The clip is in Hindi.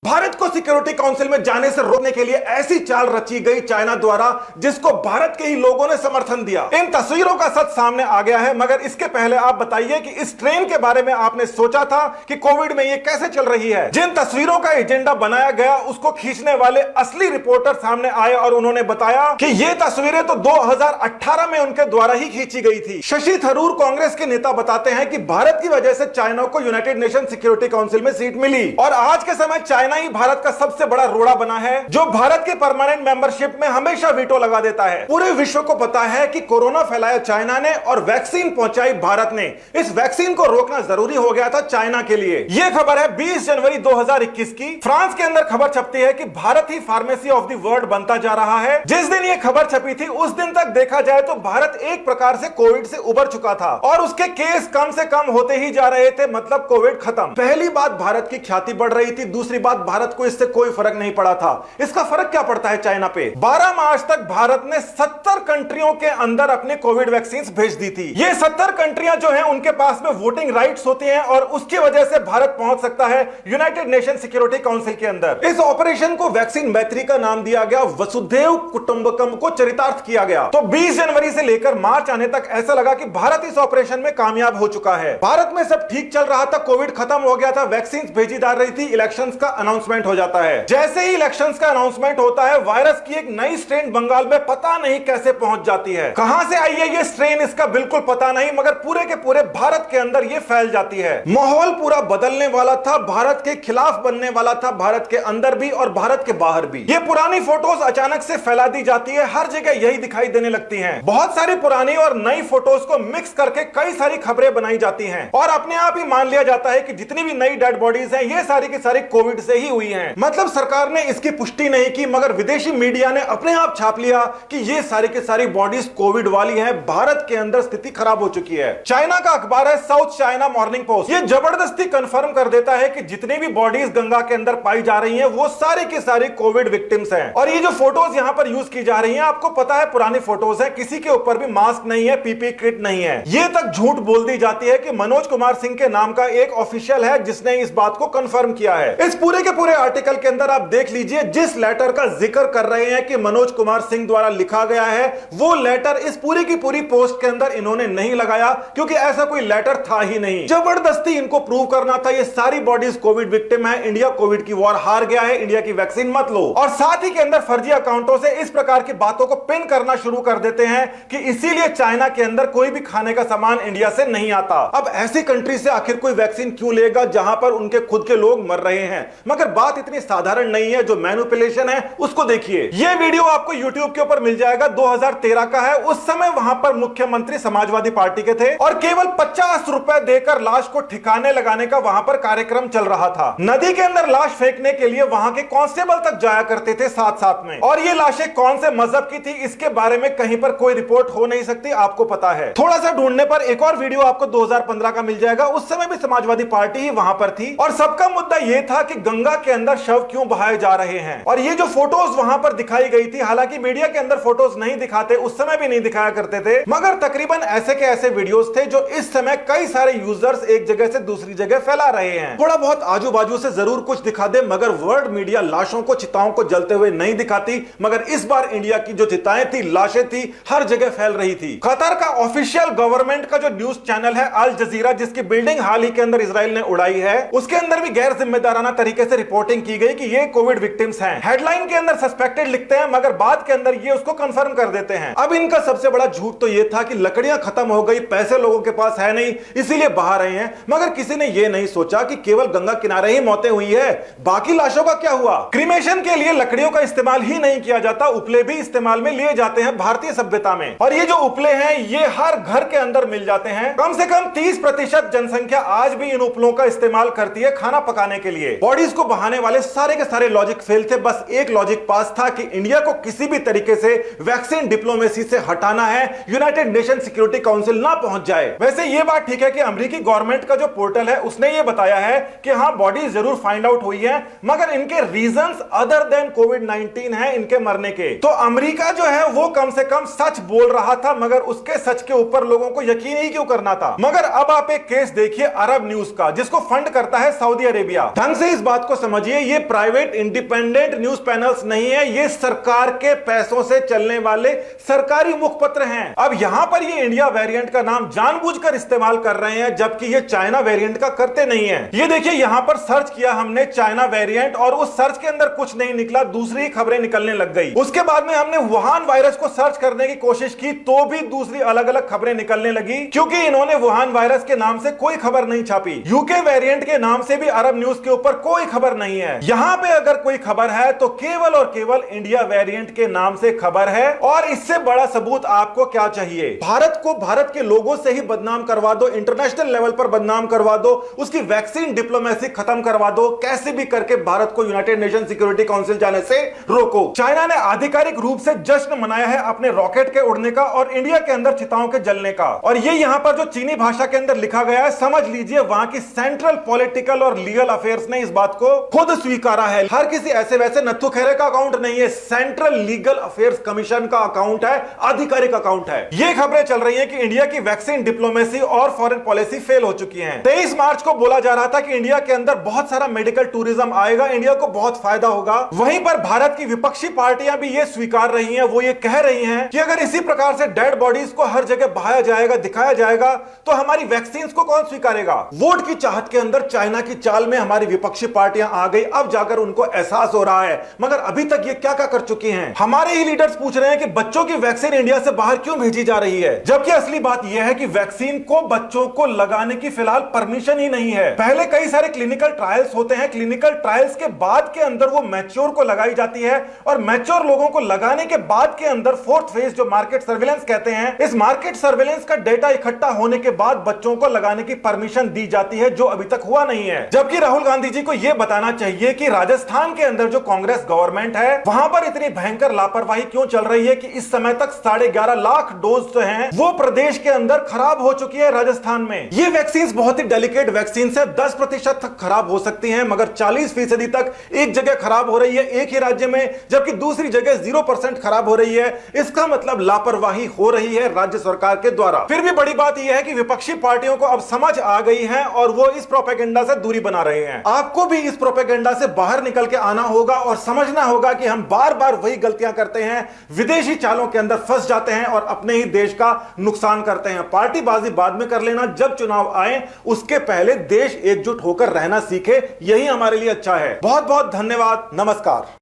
भारत को सिक्योरिटी काउंसिल में जाने से रोकने के लिए ऐसी चाल रची गई चाइना द्वारा जिसको भारत के ही लोगों ने समर्थन दिया। इन तस्वीरों का सच सामने आ गया है, मगर इसके पहले आप बताइए कि इस ट्रेन के बारे में आपने सोचा था कि कोविड में ये कैसे चल रही है। जिन तस्वीरों का एजेंडा बनाया गया उसको खींचने वाले असली रिपोर्टर सामने आए और उन्होंने बताया कि ये तस्वीरें तो 2018 में उनके द्वारा ही खींची गई थी। शशि थरूर कांग्रेस के नेता बताते हैं कि भारत की वजह से चाइना को यूनाइटेड नेशन सिक्योरिटी काउंसिल में सीट मिली और आज के समय चाइना ही भारत का सबसे बड़ा रोड़ा बना है जो भारत के परमानेंट मेंबरशिप में हमेशा वीटो लगा देता है। पूरे विश्व को पता है कि कोरोना फैलाया चाइना ने और वैक्सीन पहुंचाई भारत ने। इस वैक्सीन को रोकना जरूरी हो गया था चाइना के लिए। यह खबर है 20 जनवरी 2021 की। फ्रांस के अंदर खबर छपती है कि भारत ही फार्मेसी ऑफ द वर्ल्ड बनता जा रहा है। जिस दिन यह खबर छपी थी उस दिन तक देखा जाए तो भारत एक प्रकार से कोविड से उबर चुका था और उसके केस कम से कम होते ही जा रहे थे, मतलब कोविड खत्म। पहली बात भारत की ख्याति बढ़ रही थी, दूसरी बात भारत को इससे कोई फर्क नहीं पड़ा था। इसका फर्क क्या पड़ता है चाइना पे। 12 मार्च तक भारत ने 70 कंट्रियों के अंदर अपने कोविड वैक्सीन भेज दी थी। ये 70 कंट्रियां जो हैं उनके पास में वोटिंग राइट्स होती हैं और उसकी वजह से भारत पहुंच सकता है यूनाइटेड नेशन सिक्योरिटी काउंसिल के अंदर। इस ऑपरेशन को वैक्सीन मैत्री का नाम दिया गया, वसुधैव कुटुंबकम को चरितार्थ किया गया। तो 20 जनवरी से लेकर मार्च आने तक ऐसा लगा कि भारत इस ऑपरेशन में कामयाब हो चुका है। भारत में सब ठीक चल रहा था, कोविड खत्म हो गया था, वैक्सीन भेजी जा रही थी, इलेक्शंस का अनाउंसमेंट हो जाता है। जैसे ही इलेक्शंस का अनाउंसमेंट होता है, वायरस की एक नई स्ट्रेन बंगाल में पता नहीं कैसे पहुंच जाती है। कहां से आई है ये स्ट्रेन इसका बिल्कुल पता नहीं, मगर पूरे के पूरे भारत के अंदर ये फैल जाती है। माहौल पूरा बदलने वाला था, भारत के खिलाफ बनने वाला था, भारत के अंदर भी और भारत के बाहर भी। ये पुरानी फोटोज अचानक से फैला दी जाती है, हर जगह यही दिखाई देने लगती हैं। बहुत सारी पुरानी और नई फोटोज को मिक्स करके कई सारी खबरें बनाई जाती हैं और अपने आप ही मान लिया जाता है कि जितनी भी नई डेड बॉडीज हैं ये सारी की सारी कोविड से ही हुई हैं। मतलब सरकार ने इसकी पुष्टि नहीं की, मगर विदेशी मीडिया ने अपने आप छाप लिया कि ये सारी की सारी बॉडीज कोविड वाली हैं। भारत के अंदर स्थिति खराब हो चुकी है। चाइना का अखबार है साउथ चाइना मॉर्निंग पोस्ट, ये जबरदस्ती कंफर्म कर देता है कि जितनी भी बॉडीज गंगा के अंदर पाई जा रही हैं वो सारी की सारी कोविड विक्टिम्स हैं। और ये जो फोटोज यहां पर यूज की जा रही हैं, आपको पता है पुरानी फोटोज है, किसी के ऊपर भी मास्क नहीं है, पीपी किट नहीं है। ये तक झूठ बोल दी जाती है कि मनोज कुमार सिंह के नाम का एक ऑफिशियल है जिसने इस बात को कंफर्म किया है। इस पूरे के पूरे आर्टिकल के अंदर आप देख लीजिए, जिस लेटर का जिक्र कर रहे हैं कि मनोज कुमार सिंह द्वारा लिखा गया है, वो लेटर इस पूरी की पूरी पोस्ट के अंदर इन्होंने नहीं लगाया क्योंकि ऐसा कोई लेटर था ही नहीं। जबरदस्ती इनको प्रूव करना था ये सारी बॉडीज कोविड विक्टिम है, इंडिया कोविड की वॉर हार गया है, इंडिया की वैक्सीन मत लो। और साथ ही के अंदर फर्जी अकाउंटों से इस प्रकार की बातों को पिन करना शुरू कर देते हैं कि इसीलिए चाइना के अंदर कोई भी खाने का सामान इंडिया से नहीं आता। अब ऐसी कंट्री से आखिर कोई वैक्सीन क्यों लेगा जहां पर उनके खुद के लोग मर रहे हैं। मगर बात इतनी साधारण नहीं है, जो मैनिपुलेशन है उसको देखिए। यह वीडियो आपको YouTube के ऊपर मिल जाएगा, 2013 का है। उस समय वहां पर मुख्यमंत्री समाजवादी पार्टी के थे और केवल 50 रुपए देकर लाश को ठिकाने लगाने का वहां पर कार्यक्रम चल रहा था। नदी के अंदर लाश फेंकने के लिए वहां के कांस्टेबल तक जाया करते थे साथ साथ में। और ये लाशें कौन से मजहब की थी इसके बारे में कहीं पर कोई रिपोर्ट हो नहीं सकती, आपको पता है। थोड़ा सा ढूंढने पर एक और वीडियो आपको 2015 का मिल जाएगा, उस समय भी समाजवादी पार्टी ही वहां पर थी और सबका मुद्दा यह था कि गंगा के अंदर शव क्यों बहाए जा रहे हैं। और ये जो फोटोज वहां पर दिखाई गई थी, हालांकि मीडिया के अंदर फोटोज नहीं दिखाते, उस समय भी नहीं दिखाया करते थे, मगर तकरीबन ऐसे के ऐसे वीडियोस थे जो इस समय कई सारे यूजर्स एक जगह से दूसरी जगह फैला रहे हैं। थोड़ा बहुत आजू बाजू से जरूर कुछ दिखा दे, मगर वर्ल्ड मीडिया लाशों को, चिताओं को जलते हुए नहीं दिखाती। मगर इस बार इंडिया की जो चिताएं थी, लाशें थी, हर जगह फैल रही थी। कतर का ऑफिशियल गवर्नमेंट का जो न्यूज चैनल है अल जजीरा, जिसकी बिल्डिंग हाल ही के अंदर इजराइल ने उड़ाई है, उसके अंदर भी गैर जिम्मेदाराना तरीके से रिपोर्टिंग की गई कि ये कोविड विक्टिम्स हैं। हेडलाइन के अंदर सस्पेक्टेड लिखते हैं, मगर बाद के अंदर ये उसको कंफर्म कर देते हैं। अब इनका सबसे बड़ा झूठ तो ये था कि लकड़ियां खत्म हो गई, पैसे लोगों के पास है नहीं, इसीलिए बहा रहे हैं। मगर किसी ने ये नहीं सोचा कि केवल गंगा किनारे ही मौतें हुई है, बाकी लाशों का क्या हुआ। क्रीमेशन के लिए लकड़ियों का इस्तेमाल ही नहीं किया जाता, उपले भी इस्तेमाल में लिए जाते हैं भारतीय सभ्यता में। और ये जो उपले हैं ये हर घर के अंदर मिल जाते हैं। कम से कम 30% जनसंख्या आज भी इन उपलों का इस्तेमाल करती है खाना पकाने के लिए। बॉडीज को बहाने वाले सारे के सारे लॉजिक फेल थे, बस एक लॉजिक पास था कि इंडिया को किसी भी तरीके से वैक्सीन डिप्लोमेसी से हटाना है, यूनाइटेड नेशन सिक्योरिटी काउंसिल ना पहुंच जाए। वैसे ये बात ठीक है कि अमेरिकी गवर्नमेंट का जो पोर्टल है उसने ये बताया है कि हाँ बॉडीज जरूर फाइंड आउट हुई है, मगर इनके रीजंस अदर देन कोविड-19 है इनके मरने के। तो अमेरिका जो है वो कम से कम सच बोल रहा था, मगर उसके सच के ऊपर लोगों को यकीन ही क्यों करना था। मगर अब आप एक केस देखिए अरब न्यूज का, जिसको फंड करता है सऊदी अरेबिया। ढंग से इस बात को समझिए, ये प्राइवेट इंडिपेंडेंट न्यूज पैनल्स नहीं है, ये सरकार के पैसों से चलने वाले सरकारी मुखपत्र हैं। अब यहां पर ये इंडिया वेरिएंट का नाम जानबूझकर इस्तेमाल कर रहे हैं, जबकि ये चाइना वेरिएंट का करते नहीं है। ये देखिए, यहां पर सर्च किया हमने चाइना वेरिएंट और उस सर्च के अंदर कुछ नहीं निकला, दूसरी खबरें निकलने लग गई। उसके बाद में हमने वुहान वायरस को सर्च करने की कोशिश की तो भी दूसरी अलग अलग खबरें निकलने लगी, क्योंकि इन्होंने वुहान वायरस के नाम से कोई खबर नहीं छापी। यूके वेरिएंट के नाम से भी अरब न्यूज के ऊपर कोई खबर नहीं है। यहां पे अगर कोई खबर है तो केवल और केवल इंडिया वेरिएंट के नाम से खबर है। और इससे बड़ा सबूत आपको क्या चाहिए? भारत को भारत के लोगों से ही बदनाम करवा दो, इंटरनेशनल लेवल पर बदनाम करवा दो, उसकी वैक्सीन डिप्लोमेसी खत्म करवा दो, कैसे भी करके भारत को यूनाइटेड नेशन सिक्योरिटी काउंसिल जाने से रोको। चाइना ने आधिकारिक रूप से जश्न मनाया है अपने रॉकेट के उड़ने का और इंडिया के अंदर चिताओं के जलने का। और ये यहां पर जो चीनी भाषा के अंदर लिखा गया है, समझ लीजिए वहां की सेंट्रल पॉलिटिकल और लीगल अफेयर्स ने इस बात को खुद स्वीकारा है। हर किसी ऐसे वैसे नत्थु खेरे का अकाउंट नहीं है, सेंट्रल लीगल अफेयर्स कमीशन का अकाउंट है, आधिकारिक अकाउंट है। ये खबरें चल रही हैं कि इंडिया की वैक्सीन डिप्लोमेसी और फॉरेन पॉलिसी फेल हो चुकी है। 23 मार्च को बोला जा रहा था कि इंडिया के अंदर बहुत सारा मेडिकल टूरिज्म आएगा, इंडिया को बहुत फायदा होगा। वहीं पर भारत की विपक्षी पार्टियां भी ये स्वीकार रही हैं, वो ये कह रही हैं कि अगर इसी प्रकार से डेड बॉडीज को हर जगह बहाया जाएगा, दिखाया जाएगा, तो हमारी वैक्सीन को कौन स्वीकारेगा? वोट की चाहत के अंदर चाइना की चाल में हमारी विपक्षी पार्टियां आ गई, अब जाकर उनको एहसास हो रहा है। मगर अभी तक ये क्या क्या कर चुकी हैं? हमारे ही लीडर्स पूछ रहे हैं कि बच्चों की वैक्सीन इंडिया से बाहर क्यों भेजी जा रही है, जबकि असली बात यह है कि वैक्सीन को बच्चों को लगाने की फिलहाल परमिशन ही नहीं है। पहले कई सारे क्लिनिकल ट्रायल्स होते हैं, क्लिनिकल ट्रायल्स के बाद के अंदर वो मैच्योर को लगाई जाती है और मैच्योर लोगों को लगाने के बाद के अंदर फोर्थ फेज जो मार्केट सर्विलेंस कहते हैं, इस मार्केट सर्विलेंस का डेटा इकट्ठा होने के बाद बच्चों को लगाने की परमिशन दी जाती है, जो अभी तक हुआ नहीं है। जबकि राहुल गांधी जी को यह बताना चाहिए कि राजस्थान के अंदर जो कांग्रेस गवर्नमेंट है, वहां पर इतनी भयंकर लापरवाही क्यों चल रही है कि इस समय तक 11.5 लाख डोज जो हैं वो प्रदेश के अंदर खराब हो चुकी है। राजस्थान में ये वैक्सीन बहुत ही डेलिकेट वैक्सीन है, 10% तक खराब हो सकती हैं, मगर 40% तक एक जगह खराब हो रही है एक ही राज्य में, जबकि दूसरी जगह 0% खराब हो रही है। इसका मतलब लापरवाही हो रही है राज्य सरकार के द्वारा। फिर भी बड़ी बात यह है कि विपक्षी पार्टियों को अब समझ आ गई है और वो इस प्रोपेगेंडा से दूरी बना रहे हैं। आपको भी इस प्रोपेगेंडा से बाहर निकल के आना होगा और समझना होगा कि हम बार बार वही गलतियां करते हैं, विदेशी चालों के अंदर फंस जाते हैं और अपने ही देश का नुकसान करते हैं। पार्टीबाजी बाद में कर लेना, जब चुनाव आए उसके पहले देश एकजुट होकर रहना सीखे, यही हमारे लिए अच्छा है। बहुत बहुत धन्यवाद, नमस्कार।